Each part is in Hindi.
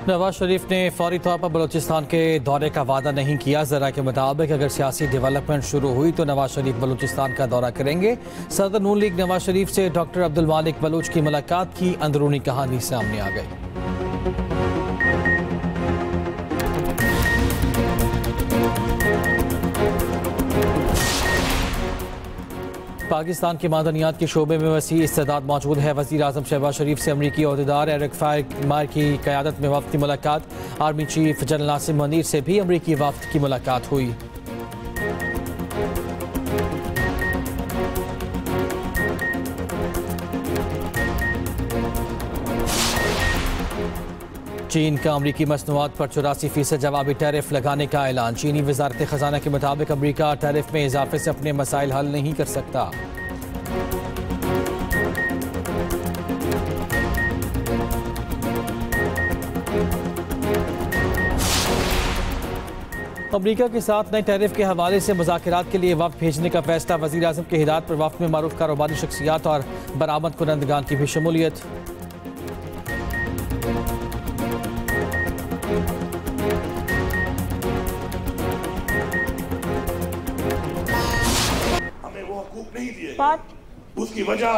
नवाज शरीफ ने फौरी तौर पर बलूचिस्तान के दौरे का वादा नहीं किया। ज़रा के मुताबिक अगर सियासी डेवलपमेंट शुरू हुई तो नवाज शरीफ बलूचिस्तान का दौरा करेंगे। सदर नून लीग नवाज शरीफ से डॉक्टर अब्दुल मालिक बलूच की मुलाकात की अंदरूनी कहानी सामने आ गई। पाकिस्तान के मादनियात के शोबे में वसी इस्तेदाद मौजूद है। वज़ीर आज़म शहबाज शरीफ से अमरीकी ओहदेदार एरिक फायर की क़यादत में वफ़द की मुलाकात। आर्मी चीफ जनरल नासिम मुनीर से भी अमरीकी वफ़द की मुलाकात हुई। चीन का अमरीकी मसनूआत पर 84% जवाबी टैरिफ लगाने का ऐलान। चीनी वजारत खजाना के मुताबिक अमरीका टैरिफ में इजाफे से अपने मसाइल हल नहीं कर सकता। अमरीका के साथ नए टैरिफ के हवाले से मुज़ाकरात के लिए वफ़द भेजने का फैसला। वज़ीर आज़म की हिदायत पर वफ़द में मारूफ कारोबारी शख्सियात और बरामद कुनंदगान की भी शमूलियत। नहीं दिए, उसकी वजह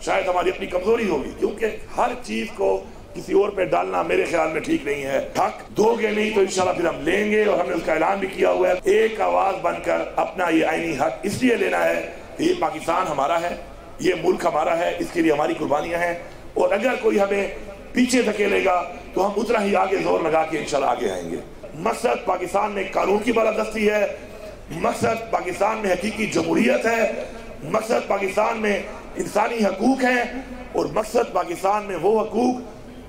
शायद हमारी अपनी कमजोरी होगी, क्योंकि हर चीज को किसी और पे डालना मेरे ख्याल में ठीक नहीं है। हक दोगे नहीं तो इंशाल्लाह फिर हम लेंगे, और हमने उसका ऐलान भी किया हुआ है। एक आवाज बनकर अपना ये आईनी हक इसलिए लेना है कि ये पाकिस्तान हमारा है, ये मुल्क हमारा है, इसके लिए हमारी कुर्बानियां हैं, और अगर कोई हमें पीछे धकेलेगा तो हम उतना ही आगे जोर लगा के इंशाल्लाह आगे आएंगे। मकसद पाकिस्तान में कानून की बालादस्ती है, मकसद पाकिस्तान में हकीकी जमहूरियत है, मकसद पाकिस्तान में इंसानी हकूक हैं, और मकसद पाकिस्तान में वो हकूक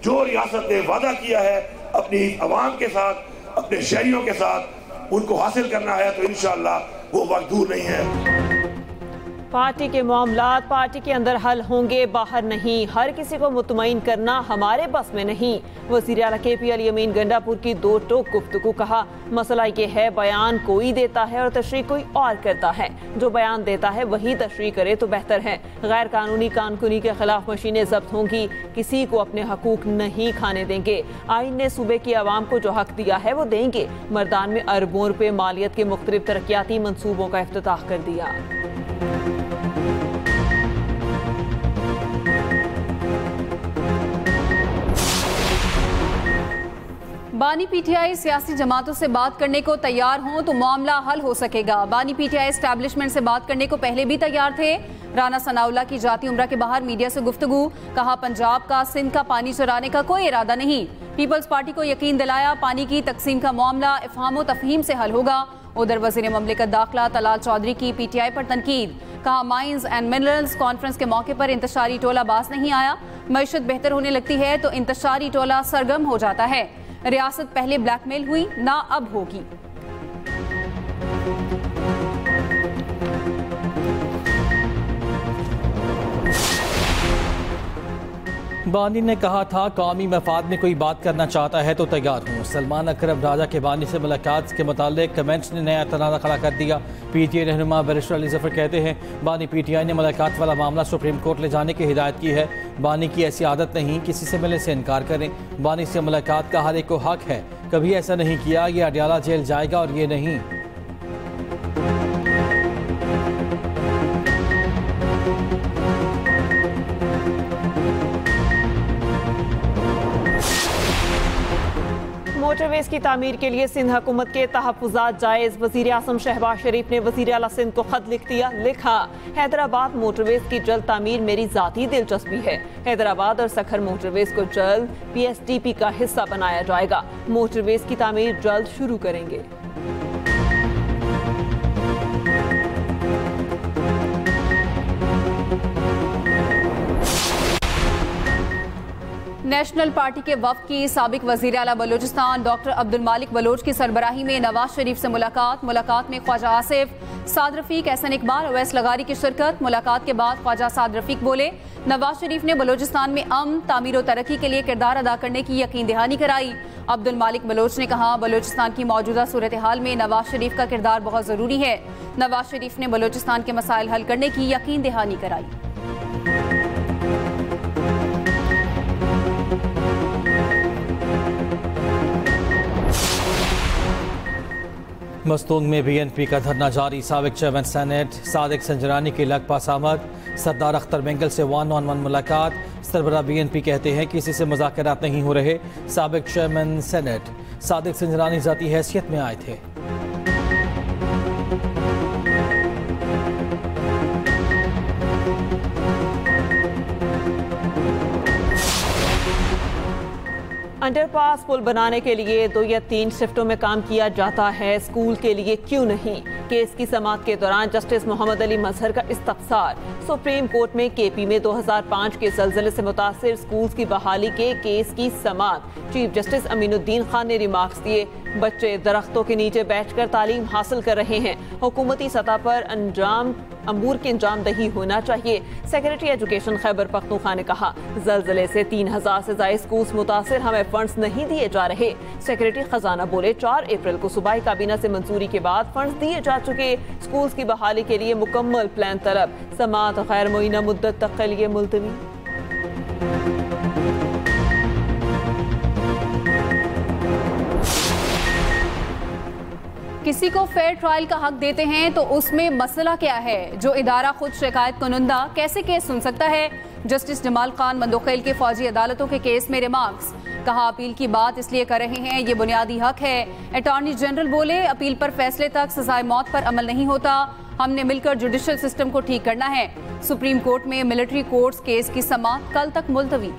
जो रियासत ने वादा किया है अपनी अवाम के साथ, अपने शहरियों के साथ, उनको हासिल करना है। तो इंशाअल्लाह वो वक्त दूर नहीं है। पार्टी के मामलात पार्टी के अंदर हल होंगे, बाहर नहीं। हर किसी को मुतमईन करना हमारे बस में नहीं। वज़ीर आला KP अली अमीन गंडापुर की दो टोक गुफ्तगू। कहा मसला ये है बयान कोई देता है और तशरीह कोई और करता है। जो बयान देता है वही तशरीह करे तो बेहतर है। गैर कानूनी कानकुनी के खिलाफ मशीनें जब्त होंगी, किसी को अपने हकूक नहीं खाने देंगे। आइन ने सूबे की आवाम को जो हक दिया है वो देंगे। मर्दान में अरबों रुपए मालियत के मुख्तलिफ तरक्याती मनसूबों का इफ्तिताह कर दिया। बानी PTI सियासी जमातों से बात करने को तैयार हों तो मामला हल हो सकेगा। बानी PTI एस्टैब्लिशमेंट से बात करने को पहले भी तैयार थे। राना सनाउल्लाह की जाती उम्रा के बाहर मीडिया से गुफ्तगू। कहा पंजाब का सिंध का पानी चुराने का कोई इरादा नहीं। पीपल्स पार्टी को यकीन दिलाया पानी की तकसीम का मामला इफ़हाम व तफ़हीम से हल होगा। उधर वज़ीर ममलिकत दाखिला तलाल चौधरी की PTI पर तनकीद। कहा माइंस एंड मिनरल्स कॉन्फ्रेंस के मौके पर इंतशारी टोला बास नहीं आया। मईशत बेहतर होने लगती है तो इंतशारी टोला सरगर्म हो जाता है। रियासत पहले ब्लैकमेल हुई, ना अब होगी। बानी ने कहा था कौमी मफाद में कोई बात करना चाहता है तो तैयार हूँ। सलमान अकरम राजा के बानी से मुलाकात के मुतालिक कमेंट्स ने नया तनाज़ा खड़ा कर दिया। PTI रहनुमा बैरिस्टर अली ज़फ़र कहते हैं बानी PTI ने मुलाकात वाला मामला सुप्रीम कोर्ट ले जाने की हिदायत की है। बानी की ऐसी आदत नहीं किसी से मिलने से इनकार करें। बानी से मुलाकात का हर एक को हक है, कभी ऐसा नहीं किया ये अडियाला जेल जाएगा और ये नहीं। मोटरवेज की तामीर के लिए सिंध हुकूमत के तहफ़्फ़ुज़ात जायज़। वज़ीर आज़म शहबाज शरीफ ने वज़ीर आला सिंध को खत लिख दिया। लिखा हैदराबाद मोटरवेज की जल्द तामीर मेरी ज़ाती दिलचस्पी है। हैदराबाद और सखर मोटरवेज को जल्द PSDP का हिस्सा बनाया जाएगा। मोटरवेज की तामीर जल्द शुरू करेंगे। नेशनल पार्टी के वफ़द की साबिक वज़ीर आला बलूचिस्तान डॉक्टर अब्दुल मालिक बलोच की सरबराही में नवाज शरीफ से मुलाकात में ख्वाजा आसिफ, साद रफ़ीक, एहसन इकबाल, अवैस लगारी की शिरकत। मुलाकात के बाद ख्वाजा साद रफ़ीक बोले नवाज शरीफ ने बलूचिस्तान में अमन, तामीर और तरक्की के लिए किरदार अदा करने की यकीन दहानी कराई। अब्दुल मालिक बलोच ने कहा बलूचिस्तान की मौजूदा सूरत हाल में नवाज शरीफ का किरदार बहुत ज़रूरी है। नवाज शरीफ ने बलूचिस्तान के मसाइल हल करने की यकीन दहानी कराई। मस्तूंग में BNP का धरना जारी। साबिक चेयरमैन सेनेट सादिक संजरानी की लगपास आमद। सरदार अख्तर बेंगल से 1-on-1 मुलाकात। सरबराह BNP कहते हैं किसी से मुज़ाकरात नहीं हो रहे। साबिक चेयरमैन सेनेट सादिक संजरानी ज़ाती हैसियत में आए थे। अंडरपास पुल बनाने के लिए 2 या 3 शिफ्टों में काम किया जाता है, स्कूल के लिए क्यों नहीं? केस की समाअत के दौरान जस्टिस मोहम्मद अली मजहर का इस्तफसार। सुप्रीम कोर्ट में KP में 2005 के ज़लज़ले से मुतासिर स्कूल्स की बहाली के केस की समाअत। चीफ जस्टिस अमीनुद्दीन खान ने रिमार्क्स दिए, बच्चे दरख्तों के नीचे बैठकर तालीम हासिल कर रहे हैं, हुकूमती सतह पर अमूर की अंजामदही होना चाहिए। सेक्रेटरी एजुकेशन खैबर पख्तूनख्वा ने कहा, ज़लज़ले से 3000 से ज़ायद स्कूल्स मुतासिर, हमें फंड्स नहीं दिए जा रहे। सेक्रेटरी खजाना बोले, 4 अप्रैल को सूबाई काबीना से मंजूरी के बाद फंड्स दिए जा चुके। स्कूल्स की बहाली के लिए मुकम्मल प्लान तलब। समाअत गैर मुइना मुद्दत तक के लिए मुलतवी। किसी को फेयर ट्रायल का हक देते हैं तो उसमें मसला क्या है? जो इदारा खुद शिकायत कुनुंदा कैसे केस सुन सकता है? जस्टिस जमाल खान मंदोखेल के फौजी अदालतों के केस में रिमार्क्स। कहा, अपील की बात इसलिए कर रहे हैं, ये बुनियादी हक है। अटॉर्नी जनरल बोले, अपील पर फैसले तक सजाए मौत पर अमल नहीं होता, हमने मिलकर जुडिशल सिस्टम को ठीक करना है। सुप्रीम कोर्ट में मिलिट्री कोर्ट्स केस की समाअत कल तक मुलतवी।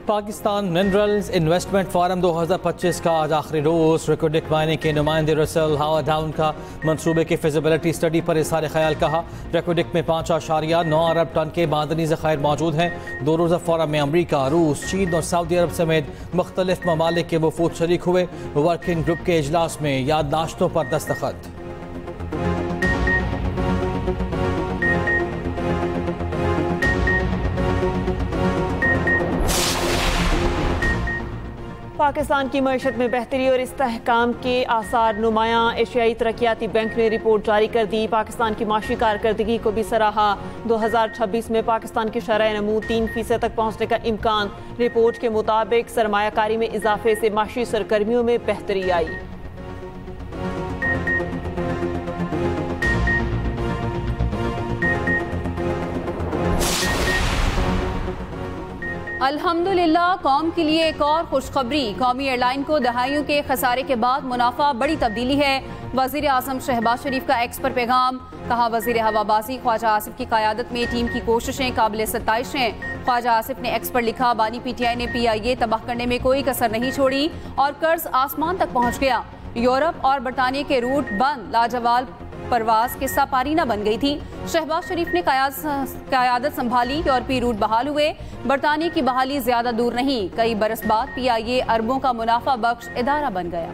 पाकिस्तान मिनरल्स इन्वेस्टमेंट फोरम 2025 का आज आखिरी रोज। रिकोडिक माइनिंग के नुमाइंदे रसल हावा डाउन का मंसूबे की फिजिबिलिटी स्टडी पर इज़हार ख्याल कहा। रिकोडिक में 5.9 अरब टन के मादनी ज़खायर मौजूद हैं। 2 रोज़ा फोरम में अमरीका, रूस, चीन और सऊदी अरब समेत मुख्तलिफ ममालिक के वफूद शरीक हुए। वर्किंग ग्रुप के इजलास में याददाश्तों पर दस्तखत। पाकिस्तान की मईशत में बेहतरी और इस्तेहकाम के आसार नुमायां। एशियाई तरक्याती बैंक ने रिपोर्ट जारी कर दी, पाकिस्तान की माशी कारकर्दगी को भी सराहा। 2026 में पाकिस्तान की शरह नमू 3% तक पहुँचने का इम्कान। रिपोर्ट के मुताबिक सरमायाकारी में इजाफे से माशी सरगर्मियों में बेहतरी आई। अल्हम्दुलिल्लाह, कौम के लिए एक और खुशखबरी। कौमी एयरलाइन को दहाइयों के खसारे के बाद मुनाफा, बड़ी तब्दीली है। वजीर आजम शहबाज शरीफ का एक्स पर पैगाम। कहा, वजीर हवाबाजी ख्वाजा आसिफ की क़यादत में टीम की कोशिशें काबिल सत्ताइश हैं। ख्वाजा आसिफ ने एक्स पर लिखा, बानी PTI ने PIA तबाह करने में कोई कसर नहीं छोड़ी और कर्ज आसमान तक पहुँच गया। यूरोप और बरतानिया के रूट बंद, लाजवाब परवाज किस्सा पारीना बन गई थी। शहबाज शरीफ ने क़यादत संभाली, यूरोपीय रूट बहाल हुए। बरतानिया की बहाली ज्यादा दूर नहीं, कई बरस बाद PIA अरबों का मुनाफा बख्श इदारा बन गया।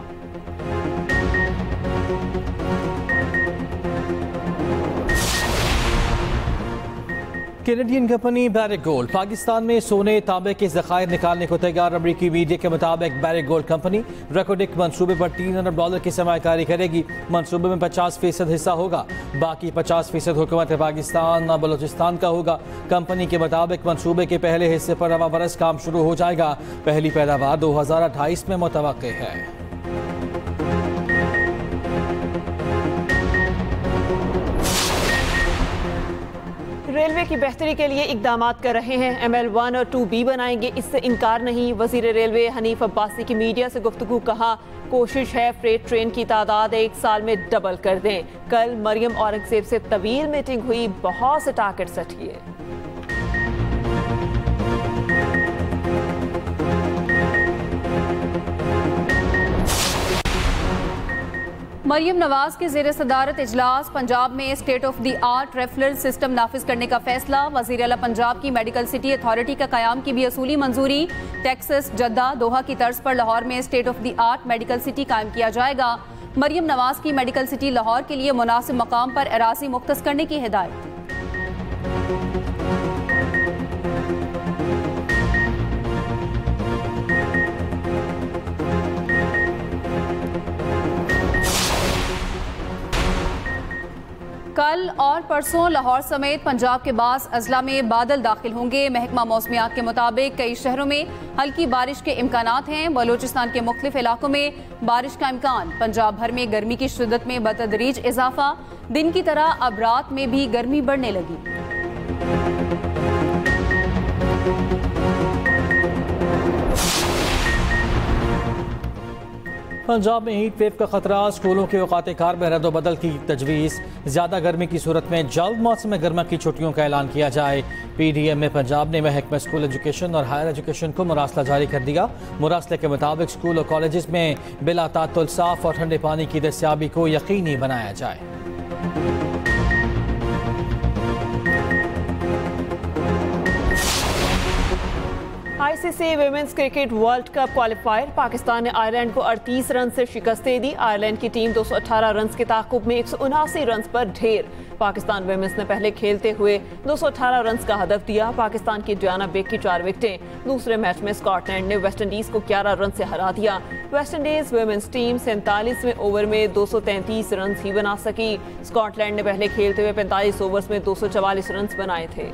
Canadian company Barrick Gold Pakistan में सोने तांबे के ज़खायर निकालने को तैयार। अमरीकी मीडिया के मुताबिक बैरिक गोल्ड कंपनी रिकोडिक मंसूबे पर $3 अरब की सरमायाकारी करेगी। मंसूबे में 50% हिस्सा होगा, बाकी 50% हुकूमत पाकिस्तान और बलूचिस्तान का होगा। कंपनी के मुताबिक मंसूबे के पहले हिस्से पर रवा बरस काम शुरू हो जाएगा। पहली पैदावार 2028 में मुतवक्के है। रेलवे की बेहतरी के लिए इकदाम कर रहे हैं। ML1 और 2B बनाएंगे, इससे इनकार नहीं। वजीर रेलवे हनीफ अब्बासी की मीडिया से गुफ्तगू। कहा, कोशिश है फ्रेट ट्रेन की तादाद 1 साल में डबल कर दें। कल मरियम औरंगजेब से तवील मीटिंग हुई, बहुत से टारगेट सेट किए। मरियम नवाज के ज़ेर सदारत इजलास। पंजाब में state of the art referral system नाफिज करने का फैसला। वज़ीर आला पंजाब की मेडिकल सिटी अथॉरिटी का क़याम की भी असूली मंजूरी। टेक्सास, जद्दा, दोहा की तर्ज पर लाहौर में state of the art medical city कायम किया जाएगा। मरियम नवाज की मेडिकल सिटी लाहौर के लिए मुनासिब मकाम पर अराज़ी मुख्तस करने की हिदायत। कल और परसों लाहौर समेत पंजाब के बास अजला में बादल दाखिल होंगे। महकमा मौसमियात के मुताबिक कई शहरों में हल्की बारिश के इम्कानात हैं। बलूचिस्तान के मुख्तलिफ इलाकों में बारिश का इम्कान। पंजाब भर में गर्मी की शिद्दत में बतदरीज इजाफा। दिन की तरह अब रात में भी गर्मी बढ़ने लगी। पंजाब में हीट वेव का खतरा, स्कूलों के औकात कार में रद्द-ओ-बदल की तजवीज़। ज़्यादा गर्मी की सूरत में जल्द मौसम गर्मा की छुट्टियों का ऐलान किया जाए। PDM में पंजाब ने महकमा स्कूल एजुकेशन और हायर एजुकेशन को मुरासला जारी कर दिया। मुरासले के मुताबिक स्कूल और कॉलेजेस में बिला तातुल साफ और ठंडे पानी की दस्तियाबी को यकीनी बनाया जाए। ICC women's cricket world cup qualifier. Pakistan ने आयरलैंड को 38 रन से शिकस्त दे दी। आयरलैंड की टीम 218 रन के ताकुब में 179 रन पर ढेर। पाकिस्तान विमेंस ने पहले खेलते हुए 218 रन का हदफ दिया। पाकिस्तान की डियाना बेग की 4 विकेटें। दूसरे मैच में स्कॉटलैंड ने वेस्टइंडीज को 11 रन से हरा दिया। वेस्टइंडीज विमेंस टीम 47वें ओवर में 233 रन ही बना सकी। स्कॉटलैंड ने पहले खेलते हुए 45 ओवर्स में 244 रन बनाए थे।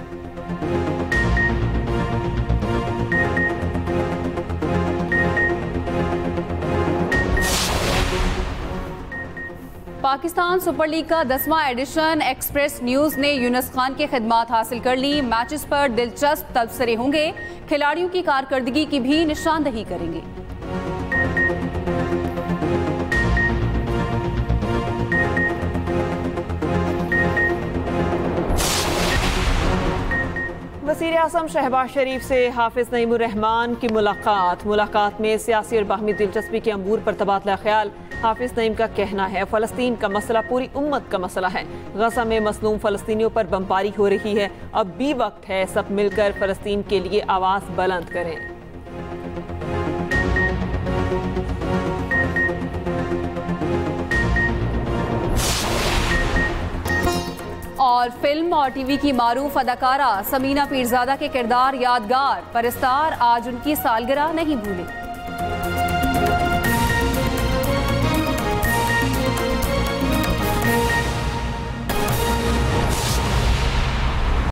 पाकिस्तान सुपर लीग का 10वां एडिशन एक्सप्रेस न्यूज ने यूनुस खान की खिदमात हासिल कर ली। मैचेस पर दिलचस्प तबसरे होंगे। खिलाड़ियों की कारकर्दगी की भी निशानदही करेंगे। वज़ीर आज़म शहबाज शरीफ से हाफिज नईमुर रहमान की मुलाकात में सियासी और बाहमी दिलचस्पी के अमूर पर तबादला ख्याल। हाफिज नईम का कहना है फ़लस्तीन का मसला पूरी उम्मत का मसला है। गज़ा में मसलूम फ़लस्तीनियों पर बमबारी हो रही है। अब भी वक्त है सब मिलकर फ़लस्तीन के लिए आवाज़ बुलंद करें। और फिल्म और टीवी की मारूफ अदाकारा समीना पीरजादा के किरदार यादगार। परस्तार आज उनकी सालगिरह नहीं भूले।